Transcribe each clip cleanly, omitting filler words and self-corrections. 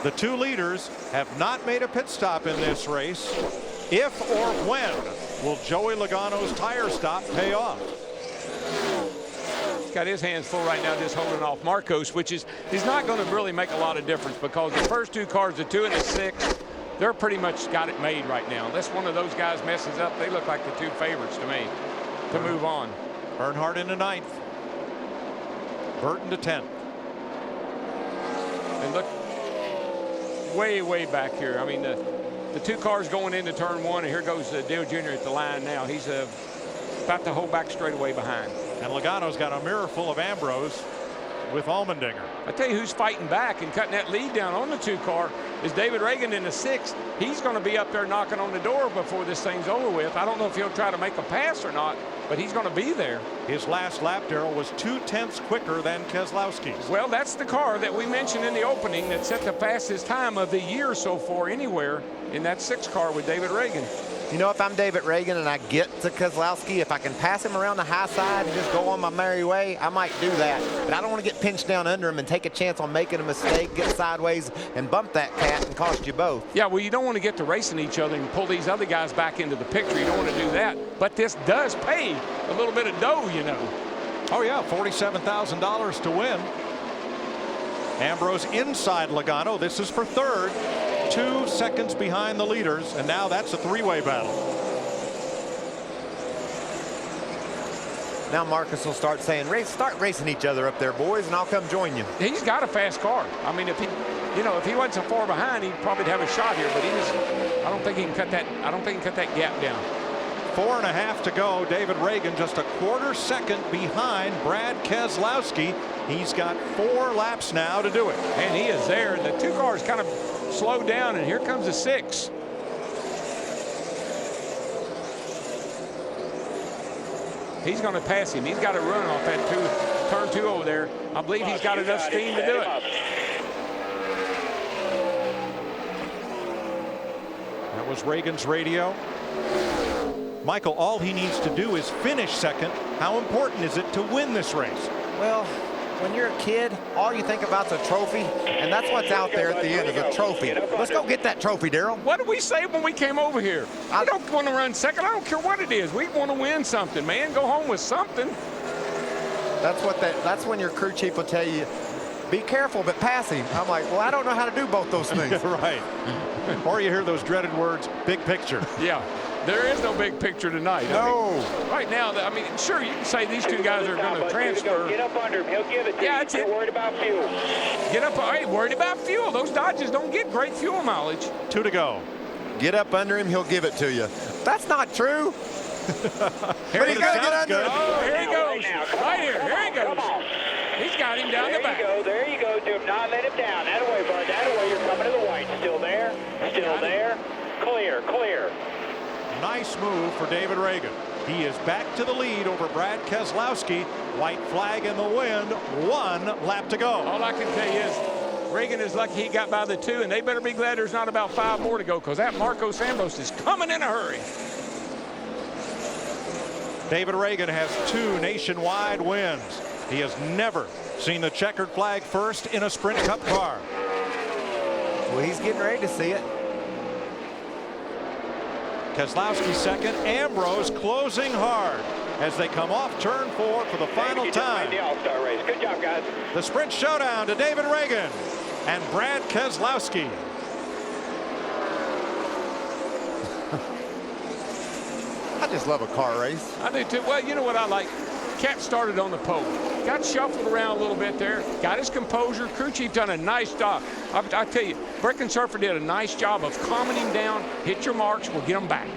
The two leaders have not made a pit stop in this race. If or when will Joey Logano's tire stop pay off? He's got his hands full right now just holding off Marcos, which is not going to really make a lot of difference because the first two cars, the 2 and the 6, they're pretty much got it made right now. Unless one of those guys messes up, they look like the two favorites to me to move on. Earnhardt into 9th. Burton to 10th. And look way back here. I mean, the two cars going into turn 1, and here goes Dale Jr. at the line now. He's about to hold back straight away behind. And Logano's got a mirror full of Ambrose with Allmendinger. I tell you who's fighting back and cutting that lead down on the 2 car is David Reagan in the 6. He's going to be up there knocking on the door before this thing's over with. I don't know if he'll try to make a pass or not, but he's going to be there. His last lap, Darrell, was 2/10 quicker than Keselowski's. Well, that's the car that we mentioned in the opening that set the fastest time of the year so far anywhere in that 6 car with David Reagan. You know, if I'm David Reagan and I get to Keselowski, if I can pass him around the high side and just go on my merry way, I might do that. But I don't want to get pinched down under him and take a chance on making a mistake, get sideways, and bump that cat and cost you both. Yeah, well, you don't want to get to racing each other and pull these other guys back into the picture. You don't want to do that. But this does pay a little bit of dough, you know. Oh, yeah, $47,000 to win. Ambrose inside Logano. This is for 3rd. 2 seconds behind the leaders, and now that's a 3-way battle. Now Marcus will start saying, start racing each other up there, boys, and I'll come join you. He's got a fast car. I mean, if he wasn't so far behind, he'd probably have a shot here, but I don't think he can cut that. I don't think he can cut that gap down. 4.5 to go. David Reagan just a 1/4 second behind Brad Keselowski. He's got 4 laps now to do it. And he is there. The 2 cars kind of slowed down, and here comes the 6. He's going to pass him. He's got to run off that turn 2 over there. I believe he's got enough steam to do it. That was Reagan's radio. Michael, all he needs to do is finish 2nd. How important is it to win this race? Well, when you're a kid, all you think about is a trophy, and that's what's out there at the end is a trophy. Let's go get that trophy, Darrell. What did we say when we came over here? I don't want to run 2nd. I don't care what it is. We want to win something, man. Go home with something. That's when your crew chief will tell you, be careful, but pass him. I'm like, well, I don't know how to do both those things. Right. Or you hear those dreaded words, big picture. Yeah. There is no big picture tonight. No. I mean, right now, I mean, sure, you can say these 2 guys are going to transfer. Get up under him. He'll give it to you. That's it. Worried about fuel. Get up. I ain't worried about fuel. Those Dodges don't get great fuel mileage. 2 to go. Get up under him, he'll give it to you. That's not true. Here he's got to get under him. Oh, here he goes. Right here. Here he goes. He's got him down the back. There you go. Do not let him down. That way, bud. That way. You're coming to the white. Still there. Still there. Clear. Clear. Nice move for David Reagan. He is back to the lead over Brad Keselowski. White flag in the wind. 1 lap to go. All I can tell you is Reagan is lucky he got by the 2, and they better be glad there's not about 5 more to go because that Marcos Ambrose is coming in a hurry. David Reagan has 2 nationwide wins. He has never seen the checkered flag first in a Sprint Cup car. Well, he's getting ready to see it. Keselowski 2nd. Ambrose closing hard as they come off turn 4 for the final time. The All Star race. Good job, guys. The Sprint Showdown to David Reagan and Brad Keselowski. I just love a car race. I do too. Well, you know what I like? Cat started on the pole. Got shuffled around a little bit there. Got his composure. Crew chief done a nice job. I tell you, Breckensurfer did a nice job of calming him down. Hit your marks. We'll get him back.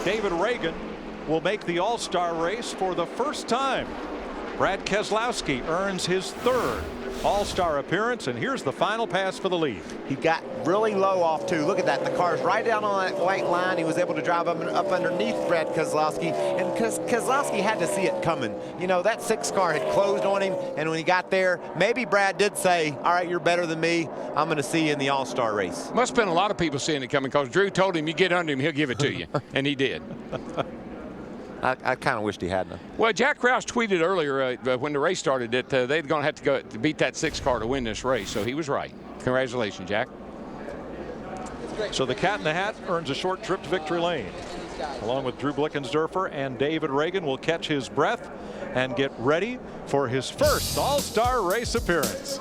David Reagan will make the All-Star race for the first time. Brad Keselowski earns his 3rd All-Star appearance, and here's the final pass for the lead. He got really low off too. Look at that. The car's right down on that white line. He was able to drive up underneath Brad Keselowski, and Keselowski had to see it coming. You know, that 6 car had closed on him, and when he got there, maybe Brad did say, all right, you're better than me. I'm going to see you in the All-Star race. Must have been a lot of people seeing it coming because Drew told him you get under him, he'll give it to you, and he did. I kind of wished he hadn't. Well, Jack Krause tweeted earlier when the race started that they're going to have to go to beat that 6 car to win this race, so he was right. Congratulations, Jack. So the Cat in the Hat earns a short trip to victory lane. Along with Drew Blickensderfer and David Reagan will catch his breath and get ready for his first All-Star race appearance.